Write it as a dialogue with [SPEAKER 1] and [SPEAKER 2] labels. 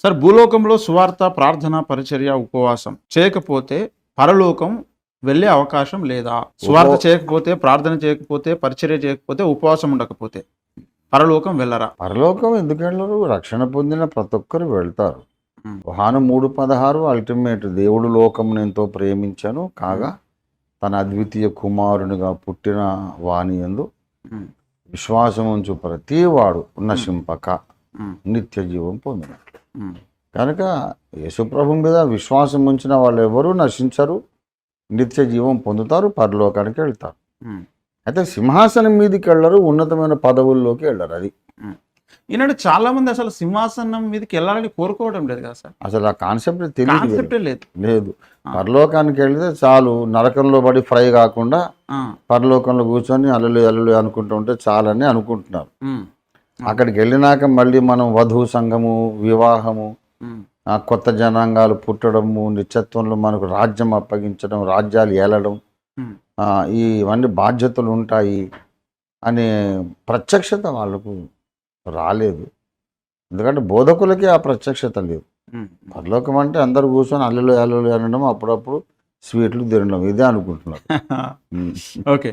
[SPEAKER 1] Sir, భూలోకంలో సువార్త, ప్రార్థన, పరిచర్య, ఉపవాసం చేయకపోతే పరలోకం వెళ్ళే అవకాశం లేదా? సువార్త చేయకపోతే, ప్రార్థన చేయకపోతే, పరిచర్య చేయకపోతే, ఉపవాసం ఉండకపోతే పరలోకం వెళ్ళరా?
[SPEAKER 2] పరలోకం ఎందుకు వెళ్ళరు? రక్షణ పొందిన ప్రతి ఒక్కరు వెళ్తారు.
[SPEAKER 1] ఉమ్,
[SPEAKER 2] యోహాను 3:16 అల్టిమేట్. దేవుడు లోకమును ఎంతో ప్రేమించను కాగా తన అద్వితీయ కుమారునిగా పుట్టిన వాని యందు
[SPEAKER 1] ఉమ్,
[SPEAKER 2] విశ్వాసం ఉంచు ప్రతివాడు నశింపక
[SPEAKER 1] ఉమ్,
[SPEAKER 2] నిత్య జీవం పొందినట్లు.
[SPEAKER 1] ఉమ్,
[SPEAKER 2] కనుక యేసుప్రభు మీద విశ్వాసం ఉంచిన వాళ్ళు ఎవరూ నశించరు, నిత్య జీవం పొందుతారు, పరలోకానికి వెళ్తారు.
[SPEAKER 1] ఉమ్,
[SPEAKER 2] అయితే సింహాసనం మీదకి వెళ్ళరు, ఉన్నతమైన పదవుల్లోకి వెళ్ళరు. అది
[SPEAKER 1] ఉమ్. ఈనాడు చాలా మంది అసలు సింహాసనం మీదకి వెళ్ళాలని కోరుకోవడం లేదు కదా సార్.
[SPEAKER 2] అసలు ఆ కాన్సెప్ట్ తెలియదు
[SPEAKER 1] కాన్సెప్టే లేదు.
[SPEAKER 2] లేదు. పరలోకానికి వెళితే చాలు, నరకంలో పడి ఫ్రై కాకుండా
[SPEAKER 1] ఆ,
[SPEAKER 2] పరలోకంలో కూర్చొని అల్లులు అల్లులు అనుకుంటూ ఉంటే చాలని అనుకుంటున్నారు.
[SPEAKER 1] ఉమ్,
[SPEAKER 2] అక్కడికి వెళ్ళినాక మళ్ళీ మనం వధువు సంఘము, వివాహము,
[SPEAKER 1] ఉమ్,
[SPEAKER 2] కొత్త జనాంగాలు పుట్టడము, నిత్యత్వంలో మనకు రాజ్యం అప్పగించడం, రాజ్యాలు ఏలడం,
[SPEAKER 1] ఉమ్,
[SPEAKER 2] ఇవన్నీ బాధ్యతలు ఉంటాయి అనే ప్రత్యక్షత వాళ్ళకు రాలేదు. ఎందుకంటే బోధకులకి ఆ ప్రత్యక్షత లేదు.
[SPEAKER 1] ఉమ్,
[SPEAKER 2] పరలోకం అంటే అందరు కూర్చొని అల్లులు అల్లులు అనడం, అప్పుడప్పుడు స్వీట్లు తినడం, ఇదే అనుకుంటున్నారు.
[SPEAKER 1] ఓకే.